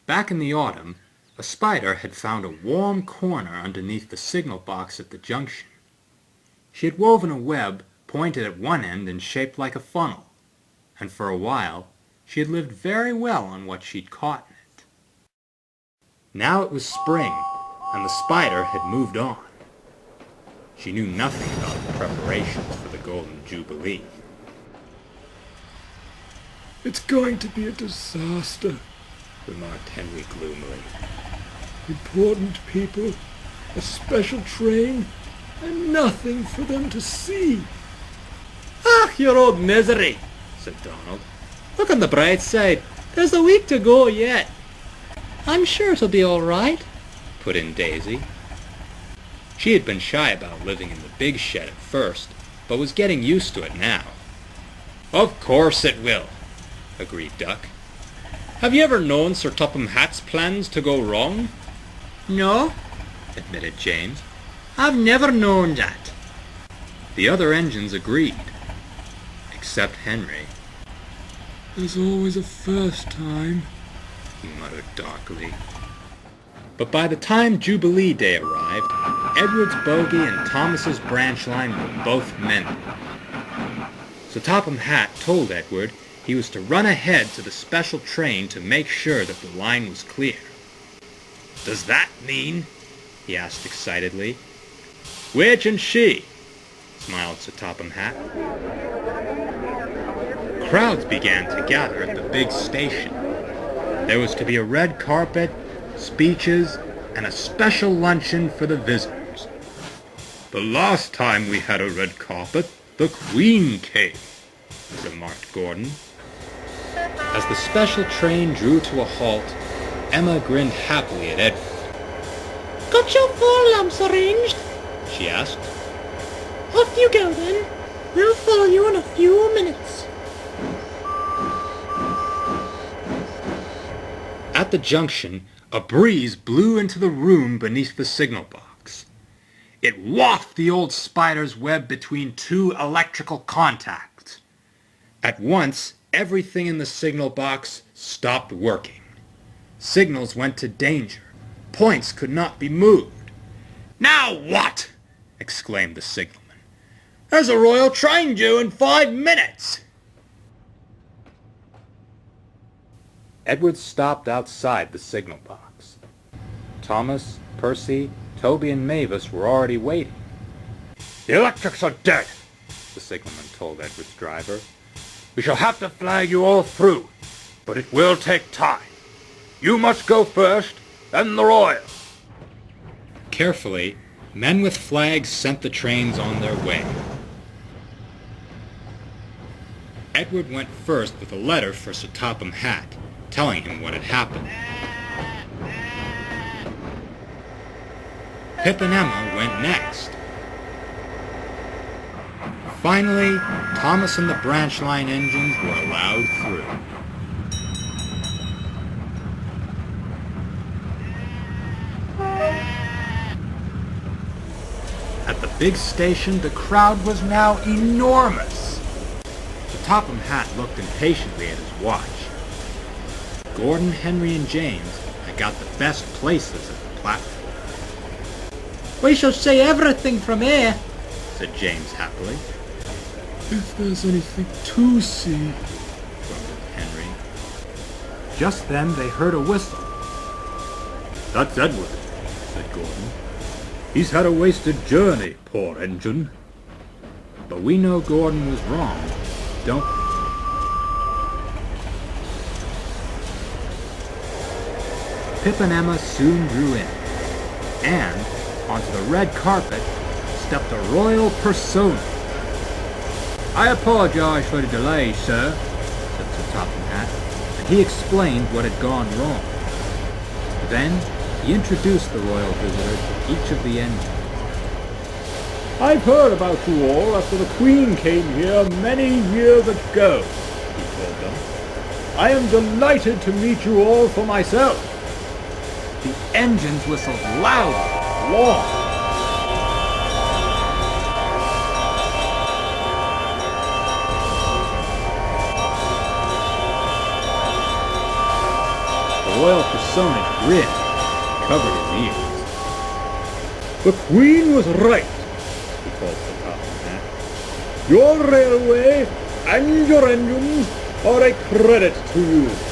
Back in the autumn, a spider had found a warm corner underneath the signal box at the junction. She had woven a web pointed at one end and shaped like a funnel, and for a while she had lived very well on what she'd caught in it. Now it was spring, and the spider had moved on. She knew nothing about the preparations for the Golden Jubilee. "It's going to be a disaster," remarked Henry gloomily. "Important people, a special train, and nothing for them to see." "Ah, your old misery," said Donald. "Look on the bright side. There's a week to go yet." "I'm sure it'll be all right," put in Daisy. She had been shy about living in the big shed at first, but was getting used to it now. "Of course it will," agreed Duck. "Have you ever known Sir Topham Hatt's plans to go wrong?" "No," admitted James. "I've never known that." The other engines agreed, except Henry. "There's always a first time," he muttered darkly. But by the time Jubilee Day arrived, Edward's bogie and Thomas's branch line were both mended. So Topham Hatt told Edward he was to run ahead to the special train to make sure that the line was clear. "Does that mean?" he asked excitedly. "Which and she?" smiled Sir Topham Hatt. Crowds began to gather at the big station. There was to be a red carpet, speeches, and a special luncheon for the visitors. "The last time we had a red carpet, the Queen came," remarked Gordon. As the special train drew to a halt, Emma grinned happily at Edward. "Got your four lamps arranged?" she asked. "Off you go then. We'll follow you in a few minutes." At the junction, a breeze blew into the room beneath the signal box. It wafted the old spider's web between two electrical contacts. At once, everything in the signal box stopped working. Signals went to danger. Points could not be moved. "Now what?" exclaimed the signalman. "There's a royal train due in 5 minutes!" Edward stopped outside the signal box. Thomas, Percy, Toby, and Mavis were already waiting. "The electrics are dead," the signalman told Edward's driver. "We shall have to flag you all through, but it will take time. You must go first, then the Royal." Carefully, men with flags sent the trains on their way. Edward went first with a letter for Sir Topham Hatt, telling him what had happened. Pip and Emma went next. Finally, Thomas and the branch line engines were allowed through. At the big station, the crowd was now enormous. Sir Topham Hatt looked impatiently at his watch. Gordon, Henry, and James had got the best places at the platform. "We shall see everything from here," said James happily. "If there's anything to see," grumbled Henry. Just then they heard a whistle. "That's Edward," said Gordon. "He's had a wasted journey, poor engine." But we know Gordon was wrong, don't we? Pip and Emma soon drew in, and onto the red carpet stepped a royal persona. "I apologize for the delay, sir," said Sir Topham Hatt, and he explained what had gone wrong. Then he introduced the royal visitor to each of the engines. "I've heard about you all after the Queen came here many years ago," he told them. "I am delighted to meet you all for myself." The engines whistled loud and long. The royal persona's grin covered his ears. The Queen was right, he called to the top of the hat. Your railway and your engines are a credit to you.